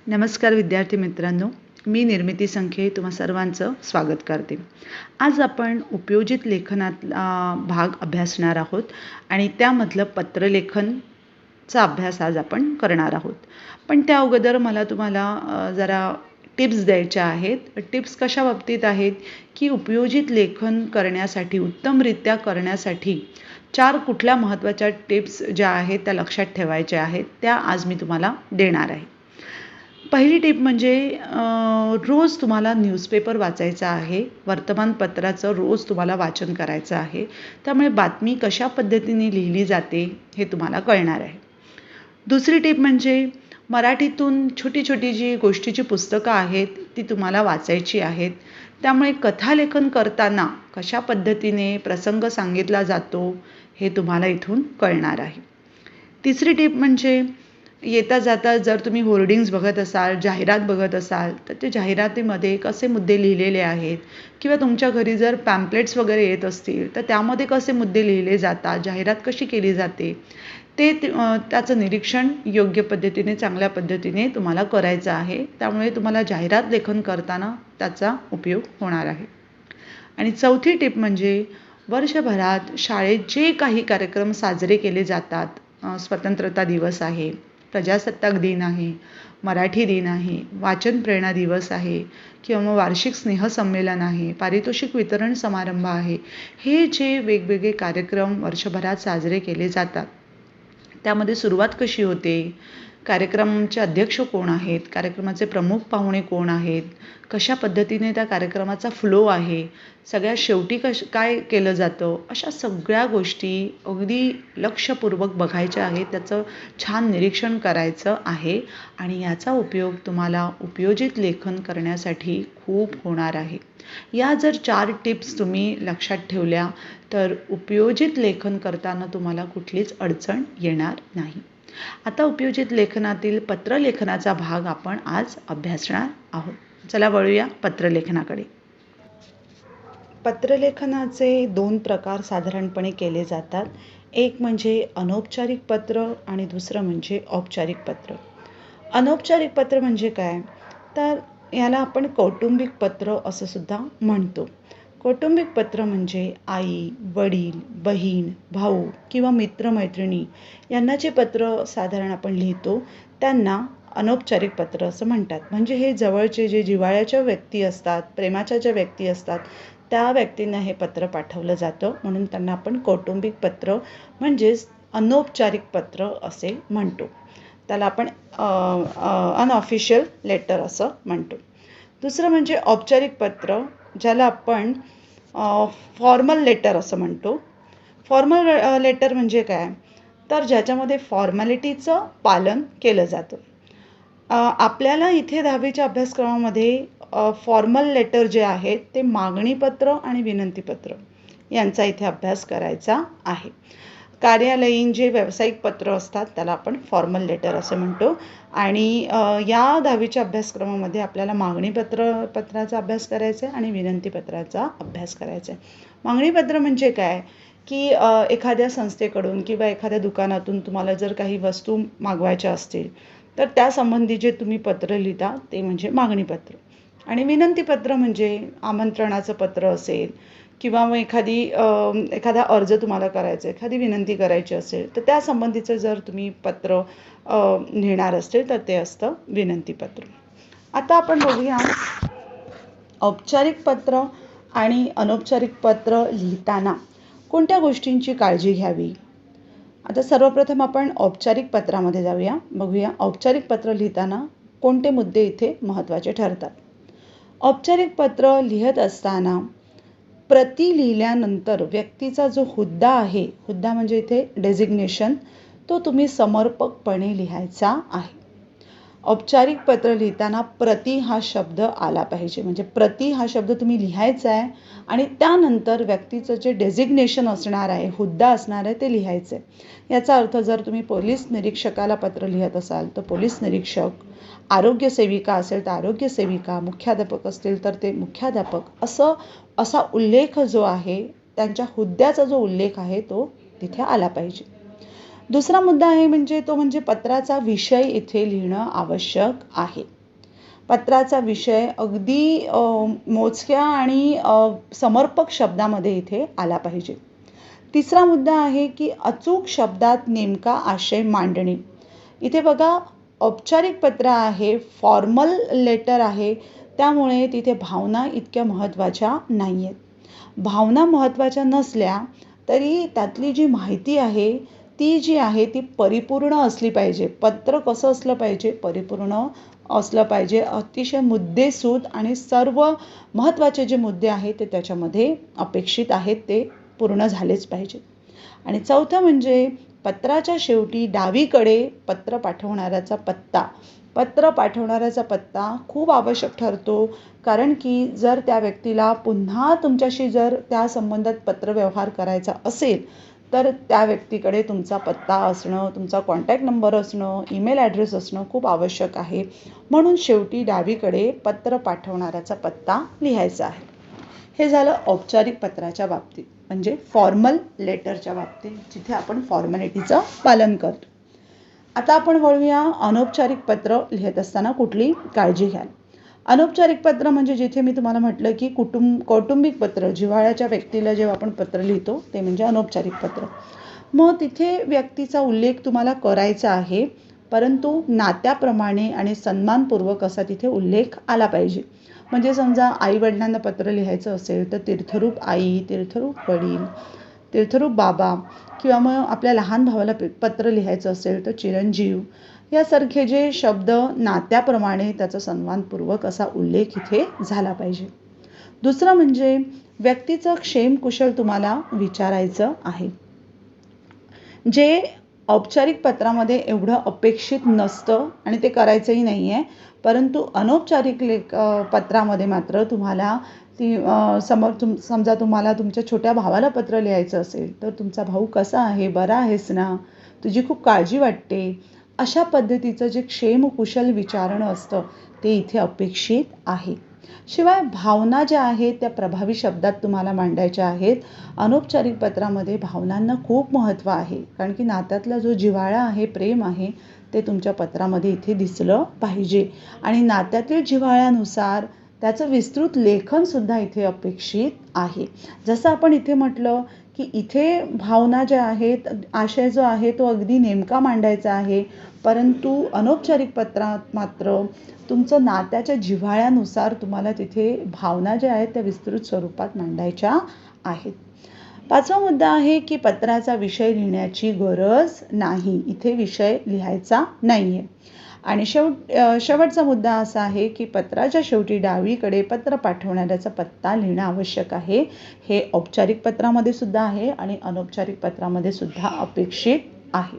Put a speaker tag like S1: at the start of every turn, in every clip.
S1: नमस्कार विद्यार्थी मित्रांनो, मी निर्मिती संखे तुम्हा सर्वांचं स्वागत करते. आज आपण उपयोजित लेखनातला भाग अभ्यासणार आहोत आणि त्यामधलं पत्रलेखनचा अभ्यास आज आपण करणार आहोत. पण त्या अगोदर मला तुम्हाला जरा टिप्स द्यायच्या आहेत. टिप्स कशा बाबतीत आहेत की उपयोजित लेखन करण्यासाठी, उत्तमरित्या करण्यासाठी 4 कुठल्या महत्त्वाच्या टिप्स ज्या आहेत त्या लक्षात ठेवायच्या आहेत, त्या आज मी तुम्हाला देणार आहे. पहिली टिप म्हणजे रोज तुम्हाला न्यूजपेपर वाचायचा आहे. वर्तमानपत्राचं रोज तुम्हाला वाचन करायचं आहे. त्यामुळे बातमी कशा पद्धतीने लिहिली जाते हे तुम्हाला कळणार आहे. दुसरी टिप म्हणजे मराठीतून छोटी-छोटी जी गोष्टीची पुस्तकं आहेत ती तुम्हाला वाचायची आहेत. त्यामुळे कथालेखन करताना कशा पद्धतीने प्रसंग सांगितला जातो हे तुम्हाला इथून कळणार आहे. तिसरी टिप म्हणजे येता जाता जर तुम्ही होर्डिंग्स बघत असाल, जाहिरात बघत असाल, तर ते जाहिरातीमध्ये कसे मुद्दे लिहिलेले आहेत किंवा तुमच्या घरी जर पॅम्पलेट्स वगैरे येत असतील तर त्यामध्ये कसे मुद्दे लिहिले जातात, जाहिरात कशी केली जाते, त्याचं निरीक्षण योग्य पद्धतीने, चांगल्या पद्धतीने तुम्हाला करायचं आहे. त्यामुळे तुम्हाला जाहिरात लेखन करताना त्याचा उपयोग होणार आहे. आणि चौथी टिप म्हणजे वर्षभरात शाळेत जे काही कार्यक्रम साजरे केले जातात, स्वतंत्रता दिवस आहे, प्रजासत्ताक दिन आहे, मराठी दिन आहे, वाचन प्रेरणा दिवस आहे किंवा मग वार्षिक स्नेहसंमेलन आहे, पारितोषिक वितरण समारंभ आहे, हे जे वेगवेगळे कार्यक्रम वर्षभरात साजरे केले जातात, त्यामध्ये सुरुवात कशी होते, कार्यक्रमाचे अध्यक्ष कोण आहेत, कार्यक्रमाचे प्रमुख पाहुणे कोण आहेत, कशा पद्धतीने त्या कार्यक्रमाचा फ्लो आहे, सगळ्यात शेवटी काय केलं जातं, अशा सगळ्या गोष्टी अगदी लक्षपूर्वक बघायच्या आहेत. त्याचं छान निरीक्षण करायचं आहे आणि याचा उपयोग तुम्हाला उपयोजित लेखन करण्यासाठी खूप होणार आहे. या जर 4 टिप्स तुम्ही लक्षात ठेवल्या तर उपयोजित लेखन करताना तुम्हाला कुठलीच अडचण येणार नाही. आता उपयोजित लेखनातील पत्रलेखनाचा भाग आपण आज अभ्यासणार आहोत. चला वळूया पत्रलेखनाकडे. पत्रलेखनाचे 2 प्रकार साधारणपणे केले जातात. एक म्हणजे अनौपचारिक पत्र आणि दुसरं म्हणजे औपचारिक पत्र. अनौपचारिक पत्र म्हणजे काय? तर याला आपण कौटुंबिक पत्र असं सुद्धा म्हणतो. कौटुंबिक पत्र म्हणजे आई, वडील, बहीण, भाऊ किंवा मित्रमैत्रिणी यांना जे पत्र साधारण आपण लिहितो त्यांना अनौपचारिक पत्र असं म्हणतात. म्हणजे हे जवळचे जे जिव्हाळ्याच्या व्यक्ती असतात, प्रेमाच्या ज्या व्यक्ती असतात, त्या व्यक्तींना हे पत्र पाठवलं जातं. म्हणून त्यांना आपण कौटुंबिक पत्र म्हणजेच अनौपचारिक पत्र असे म्हणतो. त्याला आपण अनऑफिशियल लेटर असं म्हणतो. दुसरं म्हणजे औपचारिक पत्र, ज्याला आपण फॉर्मल लेटर असं म्हणतो. फॉर्मल लेटर म्हणजे काय? तर ज्याच्यामध्ये फॉर्मॅलिटीचं पालन केलं जातं. आपल्याला इथे 10वीच्या अभ्यासक्रमामध्ये फॉर्मल लेटर जे आहेत ते मागणीपत्र आणि विनंतीपत्र यांचा इथे अभ्यास करायचा आहे. कार्यालयीन जे व्यावसायिक पत्र असतात त्याला आपण फॉर्मल लेटर असं म्हणतो. आणि या 10वीच्या अभ्यासक्रमामध्ये आपल्याला पत्राचा अभ्यास करायचा आहे आणि विनंतीपत्राचा अभ्यास करायचा आहे. मागणीपत्र म्हणजे काय की एखाद्या संस्थेकडून किंवा एखाद्या दुकानातून तुम्हाला जर काही वस्तू मागवायच्या असतील तर त्यासंबंधी जे तुम्ही पत्र लिहिता ते म्हणजे मागणीपत्र. आणि विनंतीपत्र म्हणजे आमंत्रणाचं पत्र असेल किंवा मग एखादा अर्ज तुम्हाला करायचा आहे, एखादी विनंती करायची असेल तर त्यासंबंधीचं जर तुम्ही पत्र लिहिणार असेल तर ते असतं विनंतीपत्र. आता आपण बघूया औपचारिक पत्र आणि अनौपचारिक पत्र लिहिताना कोणत्या गोष्टींची काळजी घ्यावी. आता सर्वप्रथम आपण औपचारिक पत्रामध्ये जाऊया. बघूया औपचारिक पत्र लिहिताना कोणते मुद्दे इथे महत्त्वाचे ठरतात. औपचारिक पत्र लिहित असताना प्रती लिहिल्यानंतर व्यक्तीचा जो हुद्दा आहे, हुद्दा म्हणजे इथे डेझिग्नेशन, तो तुम्ही समर्पकपणे लिहायचा आहे. औपचारिक पत्र लिहिताना प्रती हा शब्द आला पाहिजे. म्हणजे प्रती हा शब्द तुम्ही लिहायचा आहे आणि त्यानंतर व्यक्तीचं जे डेझिग्नेशन असणार आहे, हुद्दा असणार आहे ते लिहायचं आहे. याचा अर्थ जर तुम्ही पोलीस निरीक्षकाला पत्र लिहित असाल तर पोलीस निरीक्षक, आरोग्य सेविका असेल तर आरोग्य सेविका, मुख्याध्यापक असतील तर ते मुख्याध्यापक, असा उल्लेख जो आहे, त्यांच्या हुद्द्याचा जो उल्लेख आहे तो तिथे आला पाहिजे. दुसरा मुद्दा आहे म्हणजे तो म्हणजे पत्राचा विषय इथे लिहिणं आवश्यक आहे. पत्राचा विषय अगदी मोजक्या आणि समर्पक शब्दामध्ये इथे आला पाहिजे. तिसरा मुद्दा आहे की अचूक शब्दात नेमका आशय मांडणे. इथे बघा, औपचारिक पत्र आहे, फॉर्मल लेटर आहे, त्यामुळे तिथे भावना इतक्या महत्त्वाच्या नाही आहेत. भावना महत्त्वाच्या नसल्या तरी त्यातली जी माहिती आहे ती जी आहे ती परिपूर्ण असली पाहिजे. पत्र कसं असलं पाहिजे? परिपूर्ण असलं पाहिजे. अतिशय मुद्देसूद आणि सर्व महत्त्वाचे जे मुद्दे आहेत ते त्याच्यामध्ये अपेक्षित आहेत ते पूर्ण झालेच पाहिजेत. आणि चौथं म्हणजे पत्राच्या शेवटी डावीकडे पत्र पाठवणाऱ्याचा पत्ता. पत्र पाठवणाऱ्याचा पत्ता खूप आवश्यक ठरतो, कारण की जर त्या व्यक्तीला पुन्हा तुमच्याशी जर त्या संबंधात पत्रव्यवहार करायचा असेल तर त्या व्यक्तीकडे तुमचा पत्ता असणं, तुमचा कॉन्टॅक्ट नंबर असणं, ईमेल ॲड्रेस असणं खूप आवश्यक आहे. म्हणून शेवटी डावीकडे पत्र पाठवणाऱ्याचा पत्ता लिहायचा आहे. हे झालं औपचारिक पत्राच्या बाबतीत, म्हणजे फॉर्मल लेटरच्या बाबतीत, जिथे आपण फॉर्मॅलिटीचं पालन करतो. आता आपण वळूया अनौपचारिक पत्र लिहित असताना कुठली काळजी घ्याल. अनौपचारिक पत्र म्हणजे जिथे मी तुम्हाला म्हटलं की कौटुंबिक पत्र, जिव्हाळ्याच्या व्यक्तीला जेव्हा आपण पत्र लिहितो ते म्हणजे अनौपचारिक पत्र. मग तिथे व्यक्तीचा उल्लेख तुम्हाला करायचा आहे, परंतु नात्याप्रमाणे आणि सन्मानपूर्वक असा तिथे उल्लेख आला पाहिजे. म्हणजे समजा आई वडिलांना पत्र लिहायचं असेल तर तीर्थरूप आई, तीर्थरूप वडील, तीर्थरूप बाबा, किंवा मग आपल्या लहान भावाला पत्र लिहायचं असेल तर चिरंजीव, यासारखे जे शब्द नात्याप्रमाणे त्याचा सन्मानपूर्वक असा उल्लेख इथे झाला पाहिजे. दुसरं म्हणजे व्यक्तीचं क्षेमकुशल तुम्हाला विचारायचं आहे, जे औपचारिक पत्रामध्ये एवढं अपेक्षित नसतं आणि ते करायचंही नाही आहे. परंतु अनौपचारिक पत्रामध्ये मात्र तुम्हाला समजा तुम्हाला तुमच्या छोट्या भावाला पत्र लिहायचं असेल तर तुमचा भाऊ कसा आहे, बरा आहेस ना, तुझी खूप काळजी वाटते, अशा पद्धतीचं जे क्षेमकुशल विचारणं असतं ते इथे अपेक्षित आहे. शिवाय भावना ज्या आहेत त्या प्रभावी शब्दात तुम्हाला मांडायच्या आहेत. अनौपचारिक पत्रामध्ये भावनांना खूप महत्त्व आहे, कारण की नात्यातला जो जिव्हाळा आहे, प्रेम आहे, ते तुमच्या पत्रामध्ये इथे दिसलं पाहिजे. आणि नात्यातील जिव्हाळ्यानुसार त्याचं विस्तृत लेखनसुद्धा इथे अपेक्षित आहे. जसं आपण इथे म्हटलं की इथे भावना ज्या आहेत, आशय जो आहे तो अगदी नेमका मांडायचा आहे, परंतु अनौपचारिक पत्रात मात्र तुमचं नात्याच्या जिव्हाळ्यानुसार तुम्हाला तिथे भावना ज्या आहेत त्या विस्तृत स्वरूपात मांडायच्या आहेत. पाचवा मुद्दा आहे की पत्राचा विषय लिहिण्याची गरज नाही. इथे विषय लिहायचा नाही आहे. आणि शेवटचा मुद्दा असा आहे की पत्राच्या शेवटी डावीकडे पत्र पाठवणाऱ्याचा पत्ता लिहिणं आवश्यक आहे. हे औपचारिक पत्रामध्ये सुद्धा आहे आणि अनौपचारिक पत्रामध्ये सुद्धा अपेक्षित आहे.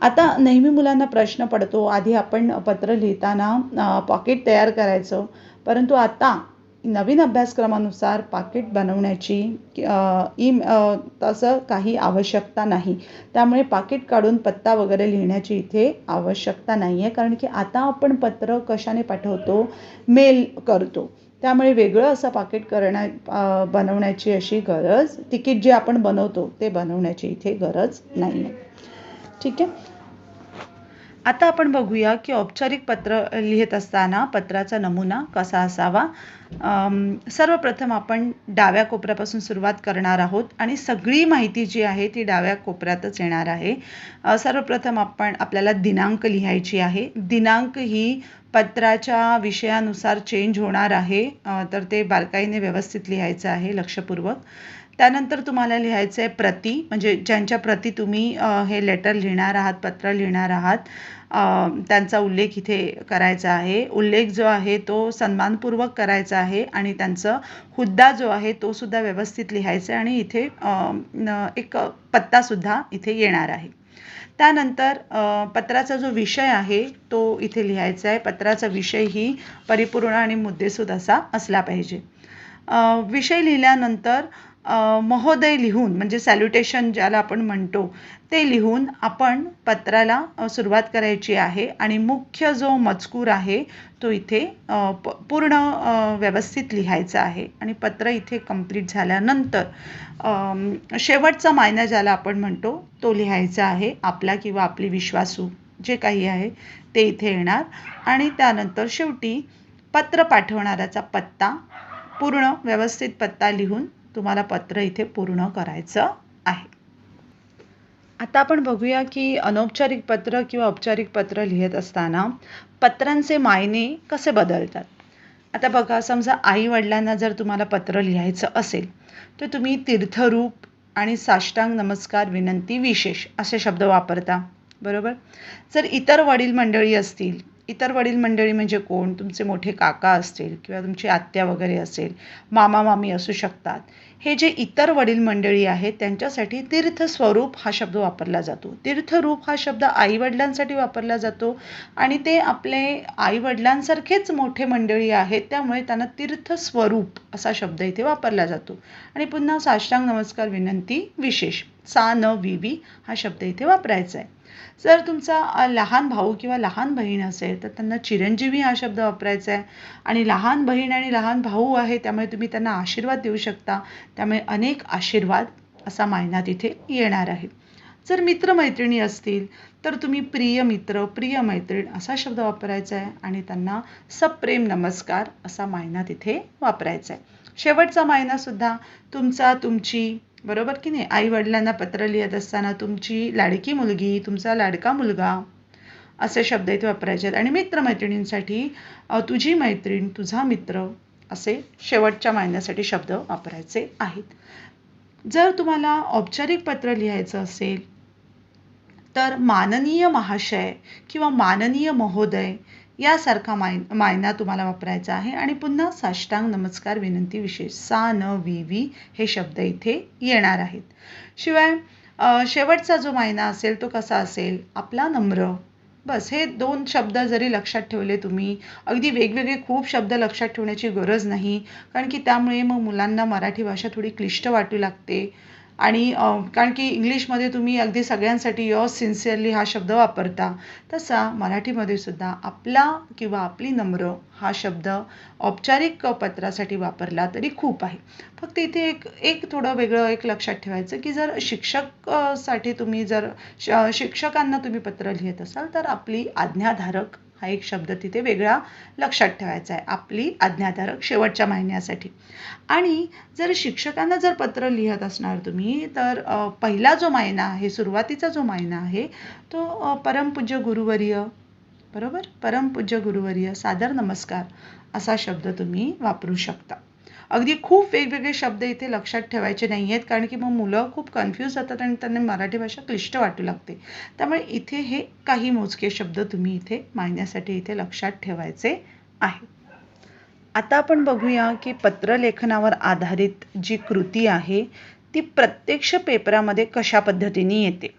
S1: आता नेहमी मुलांना प्रश्न पडतो, आधी आपण पत्र लिहिताना पाकीट तयार करायचं, परंतु आता नवीन अभ्यासक्रमानुसार पाकीट बनवण्याची तसं काही आवश्यकता नाही. त्यामुळे पाकीट काढून पत्ता वगैरे लिहिण्याची इथे आवश्यकता नाही आहे, कारण की आता आपण पत्र कशाने पाठवतो? मेल करतो. त्यामुळे वेगळं असं पाकीट बनवण्याची अशी गरज, तिकीट जे आपण बनवतो ते बनवण्याची इथे गरज नाही आहे. ठीक आहे. आता आपण बघूया की औपचारिक पत्र लिहित असताना पत्राचा नमुना कसा असावा. सर्वप्रथम आपण डाव्या कोपऱ्यापासून सुरुवात करणार आहोत आणि सगळी माहिती जी आहे ती डाव्या कोपऱ्यातच येणार आहे. सर्वप्रथम आपल्याला दिनांक लिहायची आहे. दिनांक ही पत्राच्या विषयानुसार चेंज होणार आहे, तर ते बारकाईने व्यवस्थित लिहायचं आहे, लक्षपूर्वक. त्यानंतर तुम्हाला लिहायचं आहे प्रती, म्हणजे ज्यांच्या प्रती तुम्ही हे लेटर लिहिणार आहात, पत्र लिहिणार आहात, त्यांचा उल्लेख इथे करायचा आहे. उल्लेख जो आहे तो सन्मानपूर्वक करायचा आहे आणि त्यांचं हुद्दा जो आहे तो सुद्धा व्यवस्थित लिहायचा आहे आणि इथे एक पत्तासुद्धा इथे येणार आहे. त्यानंतर पत्राचा जो विषय आहे तो इथे लिहायचा आहे. पत्राचा विषय ही परिपूर्ण आणि मुद्देसूद असा असला पाहिजे. विषय लिहिल्यानंतर महोदय लिहून म्हणजे सॅल्युटेशन ज्याला आपण म्हणतो ते लिहून आपण पत्राला सुरुवात करायची आहे आणि मुख्य जो मजकूर आहे तो इथे पूर्ण व्यवस्थित लिहायचा आहे आणि पत्र इथे कंप्लीट झाल्यानंतर शेवटचा मायना ज्याला आपण म्हणतो तो लिहायचा आहे. आपला किंवा आपली विश्वासू जे काही आहे ते इथे येणार आणि त्यानंतर शेवटी पत्र पाठवणाऱ्याचा पत्ता पूर्ण व्यवस्थित पत्ता लिहून तुम्हाला पत्र इथे पूर्ण करायचं आहे. आता आपण बघूया की अनौपचारिक पत्र किंवा औपचारिक पत्र लिहित असताना पत्रांचे मायने कसे बदलतात. आता बघा, समजा आई वडिलांना जर तुम्हाला पत्र लिहायचं असेल तर तुम्ही तीर्थरूप आणि साष्टांग नमस्कार विनंती विशेष असे शब्द वापरता, बरोबर. जर इतर वडील मंडळी असतील, इतर वडील मंडळी म्हणजे कोण, तुमचे मोठे काका असतील किंवा तुमची आत्या वगैरे असेल, मामा मामी असू शकतात. हे जे इतर वडील मंडळी आहेत त्यांच्यासाठी तीर्थस्वरूप हा शब्द वापरला जातो. तीर्थरूप हा शब्द आई वडिलांसाठी वापरला जातो आणि ते आपले आई वडिलांसारखेच मोठे मंडळी आहेत त्यामुळे त्यांना तीर्थस्वरूप असा शब्द इथे वापरला जातो. आणि पुन्हा साष्टांग नमस्कार विनंती विशेष सा न वी हा शब्द इथे वापरायचा आहे. जर तुमचा लहान भाऊ किंवा लहान बहीण असेल तर त्यांना चिरंजीवी हा शब्द वापरायचा आहे आणि लहान बहीण आणि लहान भाऊ आहे त्यामुळे तुम्ही त्यांना आशीर्वाद देऊ शकता, त्यामुळे अनेक आशीर्वाद असा मायना तिथे येणार आहे. जर मित्रमैत्रिणी असतील तर तुम्ही प्रिय मित्र प्रिय मैत्रीण असा शब्द वापरायचा आहे आणि त्यांना सप्रेम नमस्कार असा मायना तिथे वापरायचा आहे. शेवटचा मायना सुद्धा तुमचा तुमची, बरोबर की नाही. आई वडिलांना पत्र लिहित असताना तुमची लाडकी मुलगी तुमचा लाडका मुलगा असे शब्द इथे वापरायचे आहेत आणि मित्रमैत्रिणींसाठी तुझी मैत्रीण तुझा मित्र असे शेवटच्या मायन्यासाठी शब्द वापरायचे आहेत. जर तुम्हाला औपचारिक पत्र लिहायचं असेल तर माननीय महाशय किंवा माननीय महोदय यासारखा मायना तुम्हाला वापरायचा आहे आणि पुन्हा साष्टांग नमस्कार विनंती विशेष सा न वी हे शब्द इथे येणार आहेत. शिवाय शेवटचा जो मायना असेल तो कसा असेल, आपला नम्र. बस हे 2 शब्द जरी लक्षात ठेवले तुम्ही, अगदी वेगवेगळे खूप शब्द लक्षात ठेवण्याची गरज नाही, कारण की त्यामुळे मग मुलांना मराठी भाषा थोडी क्लिष्ट वाटू लागते आणि कारण की इंग्लिशमध्ये तुम्ही अगदी सगळ्यांसाठी युअर्स सिन्सिअरली हा शब्द वापरता, तसा मराठीमध्ये सुद्धा आपला किंवा आपली नम्र हा शब्द औपचारिक पत्रासाठी वापरला तरी खूप आहे. फक्त इथे एक थोडं वेगळं एक लक्षात ठेवायचं की जर शिक्षकांना तुम्ही पत्र लिहित असाल तर आपली आज्ञाधारक हा एक शब्द तिथे वेगळा लक्षात ठेवायचा आहे, आपली आज्ञाधारक शेवटच्या महिन्यासाठी. आणि जर शिक्षकांना जर पत्र लिहित असणार तुम्ही तर पहिला जो मायना आहे, सुरुवातीचा जो मायना आहे तो परमपूज्य गुरुवर्य, बरोबर, परमपूज्य गुरुवर्य सादर नमस्कार असा शब्द तुम्ही वापरू शकता. अगदी खूप वेगवेगळे शब्द इथे लक्षात ठेवायचे नाही आहेत, कारण की मग मुलं खूप कन्फ्यूज होतात आणि त्यांना मराठी भाषा क्लिष्ट वाटू लागते. त्यामुळे इथे हे काही मोजके शब्द तुम्ही इथे मायन्यासाठी इथे लक्षात ठेवायचे आहेत. आता आपण बघूया की पत्रलेखनावर आधारित जी कृती आहे ती प्रत्यक्ष पेपरामध्ये कशा पद्धतीने येते.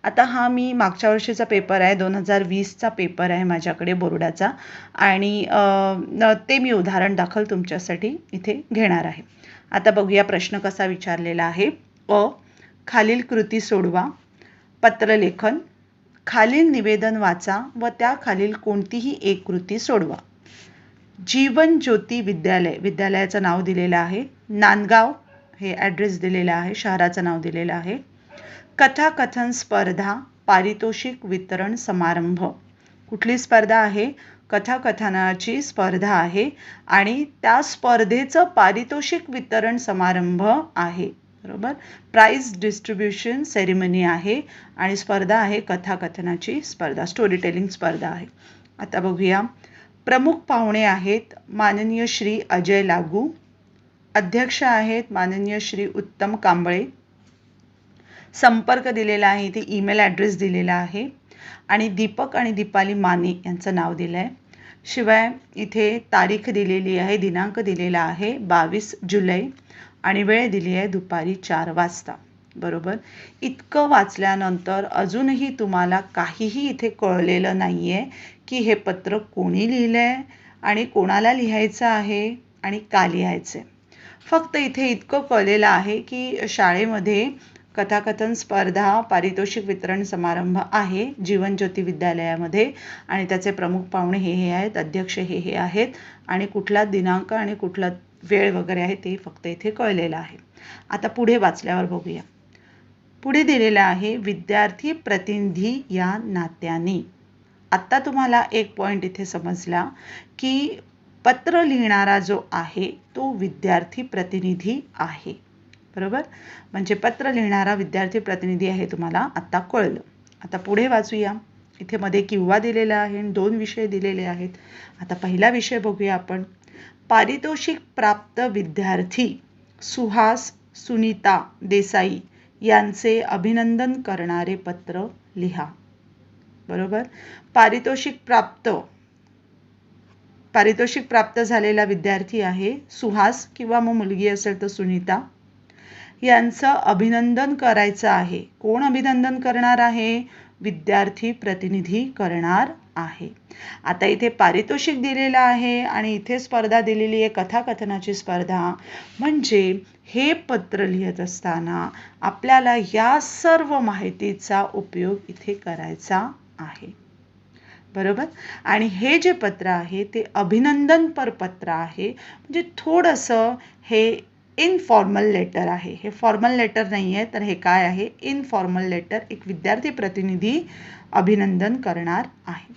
S1: आता हा मी मागच्या वर्षीचा पेपर आहे, 2020चा पेपर आहे माझ्याकडे बोर्डाचा आणि ते मी उदाहरण दाखल तुमच्यासाठी इथे घेणार आहे. आता बघूया प्रश्न कसा विचारलेला आहे. खालील कृती सोडवा. पत्रलेखन. खालील निवेदन वाचा व त्याखालील कोणतीही एक कृती सोडवा. जीवन ज्योती विद्यालय, विद्यालयाचं नाव दिलेलं आहे. नांदगाव हे ॲड्रेस दिलेलं आहे, शहराचं नाव दिलेलं आहे. कथाकथन स्पर्धा पारितोषिक वितरण समारंभ. कुठली स्पर्धा आहे? कथाकथनाची स्पर्धा आहे आणि त्या स्पर्धेचं पारितोषिक वितरण समारंभ आहे, बरोबर. प्राइज डिस्ट्रीब्युशन सेरेमनी आहे आणि स्पर्धा आहे कथाकथनाची स्पर्धा, स्टोरी टेलिंग स्पर्धा आहे. आता बघूया. प्रमुख पाहुणे आहेत माननीय श्री अजय लागू. अध्यक्ष आहेत माननीय श्री उत्तम कांबळे. संपर्क दिलेला आहे, इथे ईमेल ॲड्रेस दिलेला आहे आणि दीपक आणि दीपाली माने यांचं नाव दिलं आहे. शिवाय इथे तारीख दिलेली आहे, दिनांक दिलेला आहे 22 जुलै आणि वेळ दिली आहे दुपारी 4 वाजता, बरोबर. इतकं वाचल्यानंतर अजूनही तुम्हाला काहीही इथे कळलेलं नाही आहे की हे पत्र कोणी लिहिलं आहे आणि कोणाला लिहायचं आहे आणि का लिहायचं आहे. फक्त इथे इतकं कळलेलं आहे की शाळेमध्ये कथाकथन स्पर्धा, पारितोषिक वितरण समारंभ आहे जीवनज्योती विद्यालयामध्ये आणि त्याचे प्रमुख पाहुणे हे आहेत, अध्यक्ष हे आहेत आणि कुठला दिनांक आणि कुठला वेळ वगैरे आहे ते फक्त इथे कळलेलं आहे. आता पुढे वाचल्यावर बघूया. पुढे दिलेलं आहे विद्यार्थी प्रतिनिधी या नात्याने. आत्ता तुम्हाला एक पॉईंट इथे समजला की पत्र लिहिणारा जो आहे तो विद्यार्थी प्रतिनिधी आहे. बरोबर? म्हणजे पत्र लिहिणारा विद्यार्थी प्रतिनिधी आहे तुम्हाला आत्ता कळलं. आता पुढे वाचूया. इथे मध्ये किंवा दिलेला आहे आणि 2 विषय दिलेले आहेत. आता पहिला विषय बघूया आपण. पारितोषिक प्राप्त विद्यार्थी सुहास सुनीता देसाई यांचे अभिनंदन करणारे पत्र लिहा. बरोबर? पारितोषिक प्राप्त झालेला विद्यार्थी आहे सुहास किंवा मग मुलगी असेल तर सुनीता. यांचं अभिनंदन करायचं आहे. कोण अभिनंदन करणार आहे? विद्यार्थी प्रतिनिधी करणार आहे. आता इथे पारितोषिक दिलेलं आहे आणि इथे स्पर्धा दिलेली आहे कथाकथनाची स्पर्धा. म्हणजे हे पत्र लिहित असताना आपल्याला या सर्व माहितीचा उपयोग इथे करायचा आहे. बरोबर? आणि हे जे पत्र आहे ते अभिनंदनपर पत्र आहे. म्हणजे थोडंसं हे इनफॉर्मल लेटर आहे. हे फॉर्मल लेटर नाही आहे, तर हे काय आहे? Informal letter. एक विद्यार्थी प्रतिनिधी अभिनंदन करणार आहे.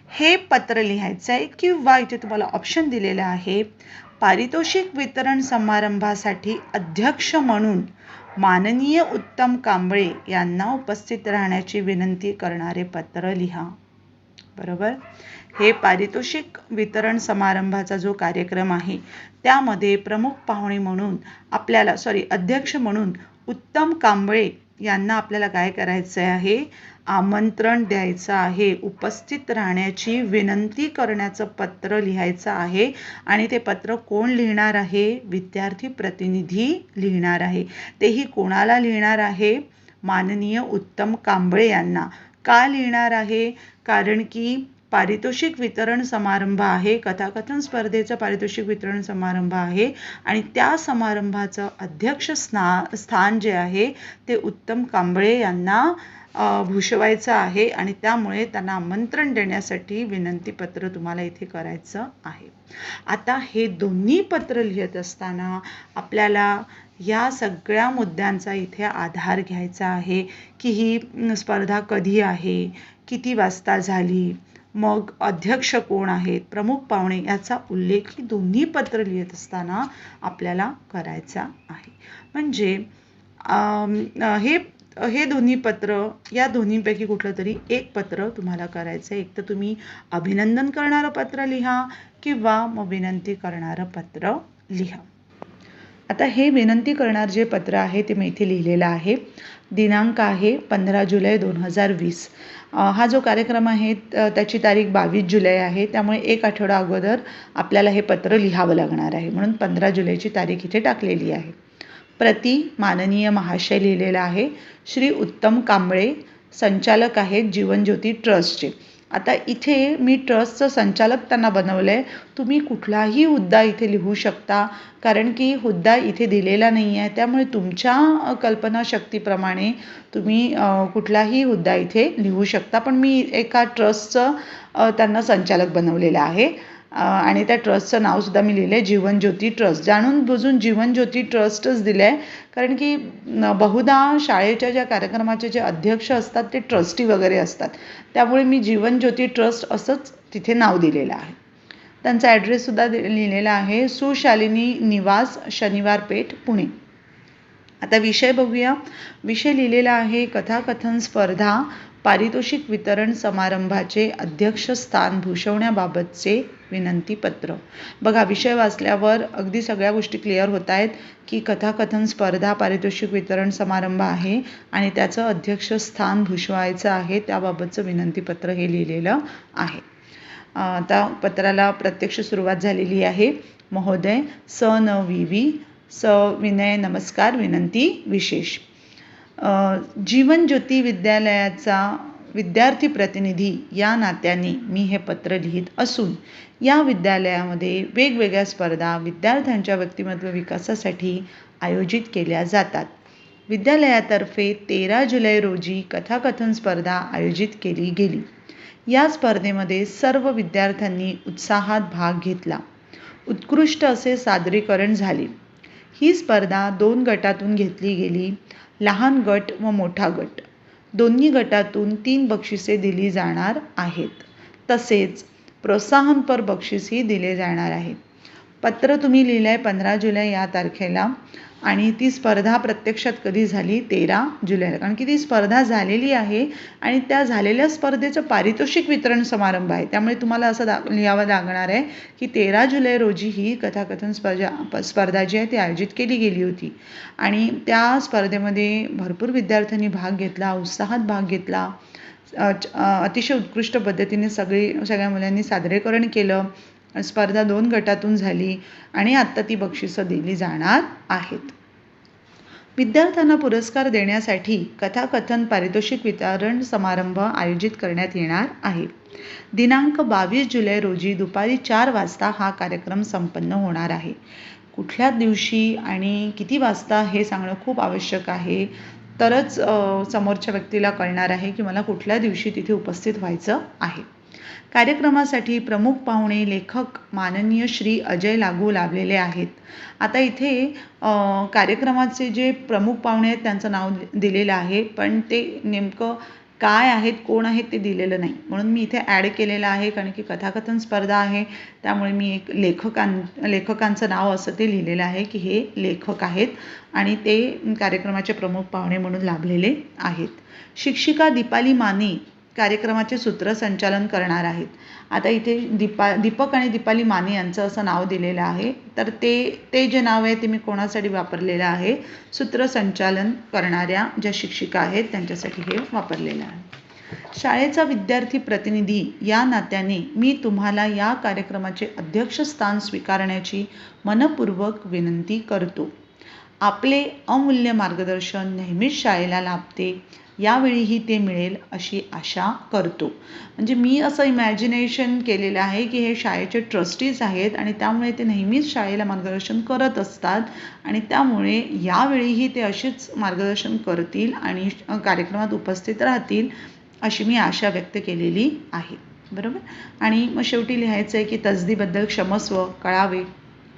S1: हे पत्र लिहायचं आहे किंवा इथे तुम्हाला ऑप्शन दिलेला आहे. पारितोषिक वितरण समारंभासाठी अध्यक्ष म्हणून माननीय उत्तम कांबळे यांना उपस्थित राहण्याची विनंती करणारे पत्र लिहा. बरोबर? हे पारितोषिक वितरण समारंभाचा जो कार्यक्रम आहे त्यामध्ये प्रमुख पाहुणे म्हणून अध्यक्ष म्हणून उत्तम कांबळे यांना आपल्याला काय करायचं आहे? आमंत्रण द्यायचं आहे. उपस्थित राहण्याची विनंती करण्याचं पत्र लिहायचं आहे आणि ते पत्र कोण लिहिणार आहे? विद्यार्थी प्रतिनिधी लिहिणार आहे. तेही कोणाला लिहिणार आहे? माननीय उत्तम कांबळे यांना. का लिहिणार आहे? कारण की पारितोषिक वितरण समारंभ आहे. कथाकथन स्पर्धेचं पारितोषिक वितरण समारंभ आहे आणि त्या समारंभाचं अध्यक्ष स्थान जे आहे ते उत्तम कांबळे यांना भूषवायचं आहे आणि त्यामुळे त्यांना आमंत्रण देण्यासाठी विनंतीपत्र तुम्हाला इथे करायचं आहे. आता हे दोन्ही पत्र लिहित असताना आपल्याला या सगळ्या मुद्द्यांचा इथे आधार घ्यायचा आहे की ही स्पर्धा कधी आहे, किती वाजता झाली, मग अध्यक्ष कोण आहेत, प्रमुख पाहुणे याचा उल्लेख ही दोन्ही पत्र लिहित असताना आपल्याला करायचा आहे. म्हणजे हे दोन्ही पत्र, या दोन्हीपैकी कुठलं तरी एक पत्र तुम्हाला करायचं आहे. एक तर तुम्ही अभिनंदन करणारं पत्र लिहा किंवा मग विनंती करणारं पत्र लिहा. आता हे विनंती करणार जे पत्र आहे ते मी इथे लिहिलेलं आहे. दिनांक आहे 15 जुलै 2020. हा जो कार्यक्रम आहे त्याची तारीख 22 जुलै आहे. त्यामुळे 1 आठवडा अगोदर आपल्याला हे पत्र लिहावं लागणार आहे. म्हणून 15 जुलैची तारीख इथे टाकलेली आहे. प्रति माननीय महाशय लिहिलेला आहे. श्री उत्तम कांबळे संचालक आहेत जीवनज्योती ट्रस्टचे. आता इथे मी ट्रस्टचं संचालक त्यांना बनवलं आहे. तुम्ही कुठलाही हुद्दा इथे लिहू शकता कारण की हुद्दा इथे दिलेला नाही आहे. त्यामुळे तुमच्या कल्पनाशक्तीप्रमाणे तुम्ही कुठलाही हुद्दा इथे लिहू शकता. पण मी एका ट्रस्टचं त्यांना संचालक बनवलेलं आहे आणि त्या ट्रस्टचं नावसुद्धा मी लिहिलं आहे जीवनज्योती ट्रस्ट. जाणून बुजून जीवनज्योती ट्रस्टच दिलं आहे कारण की बहुधा शाळेच्या ज्या कार्यक्रमाचे जे अध्यक्ष असतात ते ट्रस्टी वगैरे असतात. त्यामुळे मी जीवनज्योती ट्रस्ट असंच तिथे नाव दिलेलं आहे. त्यांचा ॲड्रेससुद्धा लिहिलेला आहे. सुशालिनी निवास, शनिवार पेठ, पुणे. आता विषय बघूया. विषय लिहिलेला आहे कथाकथन स्पर्धा पारितोषिक वितरण समारंभाचे अध्यक्षस्थान भूषवण्याबाबतचे विनंतीपत्र. बघा, विषय वाचल्यावर अगदी सगळ्या गोष्टी क्लिअर होत आहेत की कथाकथन स्पर्धा पारितोषिक वितरण समारंभ आहे आणि त्याचं अध्यक्षस्थान भूषवायचं आहे. त्याबाबतचं विनंतीपत्र हे लिहिलेलं आहे. आता पत्राला प्रत्यक्ष सुरुवात झालेली आहे. महोदय स न विवी सविनय नमस्कार विनंती विशेष. जीवनज्योती विद्यालयाचा विद्यार्थी प्रतिनिधी या नात्याने मी हे पत्र लिहित असून या विद्यालयामध्ये वेगवेगळ्या स्पर्धा विद्यार्थ्यांच्या व्यक्तिमत्व विकासासाठी आयोजित केल्या जातात. विद्यालयातर्फे 13 जुलै रोजी कथाकथन स्पर्धा आयोजित केली गेली. या स्पर्धेमध्ये सर्व विद्यार्थ्यांनी उत्साहात भाग घेतला. उत्कृष्ट असे सादरीकरण झाले. ही स्पर्धा 2 गटातून घेतली गेली. लहान गट व मोठा गट दोन्ही गटातून 3 बक्षिसे दिली जाणार आहेत. तसेच प्रोत्साहनपर बक्षीसही दिले जाणार आहे. पत्र तुम्ही लिहिलं आहे 15 जुलै या तारखेला आणि ती स्पर्धा प्रत्यक्षात कधी झाली 13 जुलैला, कारण की ती स्पर्धा झालेली आहे आणि त्या झालेल्या स्पर्धेचं पारितोषिक वितरण समारंभ आहे. त्यामुळे तुम्हाला असं लिहावं लागणार आहे की 13 जुलै रोजी ही कथाकथन स्पर्धा जी आहे ती आयोजित केली गेली होती आणि त्या स्पर्धेमध्ये भरपूर विद्यार्थ्यांनी भाग घेतला, उत्साहात भाग घेतला. अतिशय उत्कृष्ट पद्धतीने सगळ्या मुलांनी सादरीकरण केलं. स्पर्धा 2 गटातून झाली आणि आत्ता ती बक्षिसं दिली जाणार आहेत. विद्यार्थ्यांना पुरस्कार देण्यासाठी कथाकथन पारितोषिक वितरण समारंभ आयोजित करण्यात येणार आहे. दिनांक 22 जुलै रोजी दुपारी 4 वाजता हा कार्यक्रम संपन्न होणार आहे. कुठल्या दिवशी आणि किती वाजता हे सांगणं खूप आवश्यक आहे. तरच समोरच्या व्यक्तीला कळणार आहे की मला कुठल्या दिवशी तिथे उपस्थित व्हायचं आहे. कार्यक्रमासाठी प्रमुख पाहुणे लेखक माननीय श्री अजय लागू लाभलेले आहेत. आता इथे कार्यक्रमाचे जे प्रमुख पाहुणे आहेत त्यांचं नाव दिलेलं आहे, पण ते नेमकं काय आहेत, कोण आहेत ते दिलेलं नाही. म्हणून मी इथे ॲड केलेलं आहे, कारण की कथाकथन स्पर्धा आहे त्यामुळे मी एक लेखकांचं नाव असं ते लिहिलेलं आहे की हे लेखक आहेत आणि ते कार्यक्रमाचे प्रमुख पाहुणे म्हणून लाभलेले आहेत. शिक्षिका दीपाली माने कार्यक्रमाचे सूत्रसंचालन करणार आहेत. आता इथे दीपक आणि दीपाली माने यांचं असं नाव दिलेलं आहे, तर ते जे नाव आहे ते मी कोणासाठी वापरलेलं आहे, सूत्रसंचालन करणाऱ्या ज्या शिक्षिका आहेत त्यांच्यासाठी हे वापरलेलं आहे. शाळेचा विद्यार्थी प्रतिनिधी या नात्याने मी तुम्हाला या कार्यक्रमाचे अध्यक्षस्थान स्वीकारण्याची मनपूर्वक विनंती करतो. आपले अमूल्य मार्गदर्शन नेहमीच शाळेला लाभते. यावेळीही ते मिळेल अशी आशा करतो. म्हणजे मी असं इमॅजिनेशन केलेलं आहे की हे शाळेचे ट्रस्टीज आहेत आणि त्यामुळे ते नेहमीच शाळेला मार्गदर्शन करत असतात आणि त्यामुळे यावेळीही ते अशीच मार्गदर्शन करतील आणि कार्यक्रमात उपस्थित राहतील अशी मी आशा व्यक्त केलेली आहे. बरोबर. आणि मग शेवटी लिहायचं आहे की तसदीबद्दल क्षमस्व कळावे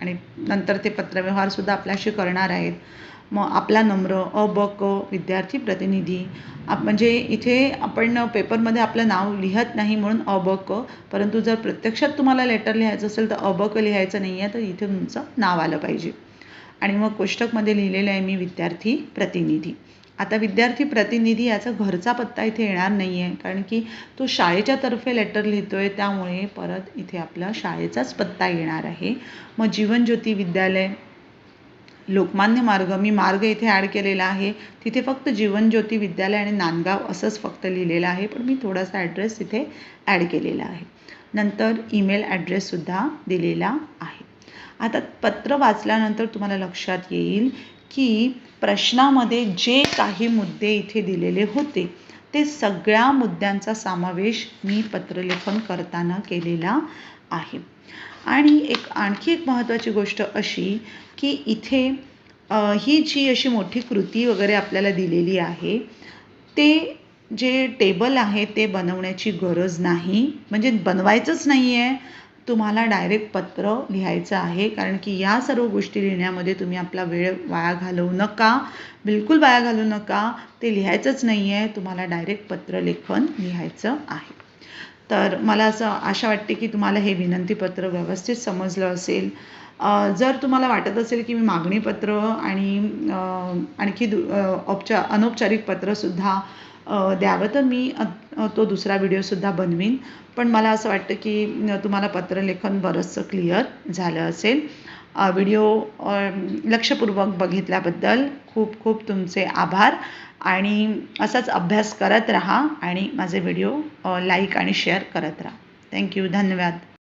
S1: आणि नंतर ते पत्रव्यवहारसुद्धा आपल्याशी करणार आहेत. मग आपला नम्र ब.क. विद्यार्थी प्रतिनिधी म्हणजे इथे आपण पेपरमध्ये आपलं नाव लिहत नाही म्हणून ब.क. परंतु जर प्रत्यक्षात तुम्हाला लेटर लिहायचं असेल तर ब.क. लिहायचं नाही आहे, तर इथे तुमचं नाव आलं पाहिजे. आणि मग कोष्टकमध्ये लिहिलेलं आहे मी विद्यार्थी प्रतिनिधी. आता विद्यार्थी प्रतिनिधी याचा घरचा पत्ता इथे येणार नाही आहे, कारण की तो शाळेच्या तर्फे लेटर लिहितोय त्यामुळे परत इथे आपला शाळेचाच पत्ता येणार आहे. मग जीवनज्योती विद्यालय, लोकमान्य मार्ग, मी मार्ग इथे ॲड केलेला आहे. तिथे फक्त जीवनज्योती विद्यालय आणि नांदगाव असंच फक्त लिहिलेलं आहे, पण मी थोडासा ॲड्रेस इथे ॲड केलेला आहे. नंतर ईमेल ॲड्रेससुद्धा दिलेला आहे. आता पत्र वाचल्यानंतर तुम्हाला लक्षात येईल की प्रश्नामध्ये जे काही मुद्दे इथे दिलेले होते ते सगळ्या मुद्द्यांचा समावेश मी पत्रलेखन करताना केलेला आहे. आणि आणखी एक महत्त्वाची गोष्ट अशी की इथे ही जी अशी मोठी कृती वगैरे आपल्याला दिलेली आहे ते जे टेबल आहे ते बनवण्याची गरज नाही, म्हणजे बनवायचंच नाही आहे. तुम्हाला डायरेक्ट पत्र लिहायचं आहे, कारण की या सर्व गोष्टी लिहिण्यामध्ये तुम्ही आपला वेळ वाया घालवू नका, बिलकुल वाया घालवू नका. ते लिहायचंच नाही आहे, तुम्हाला डायरेक्ट पत्रलेखन लिहायचं आहे. तर मला असं आशा वाटते की तुम्हाला हे विनंतीपत्र व्यवस्थित समजलं असेल. जर तुम्हाला वाटत असेल की मी मागणीपत्र आणि आणखी अनौपचारिक पत्रसुद्धा द्यावं तर मी तो दुसरा व्हिडिओसुद्धा बनवीन. पण मला असं वाटतं की तुम्हाला पत्रलेखन बरंचसं क्लिअर झालं असेल. व्हिडिओ लक्षपूर्वक बघितल्याबद्दल खूप खूप तुमचे आभार आणि असाच अभ्यास करत राहा आणि माझे व्हिडिओ लाईक आणि शेअर करत राहा. थँक्यू. धन्यवाद.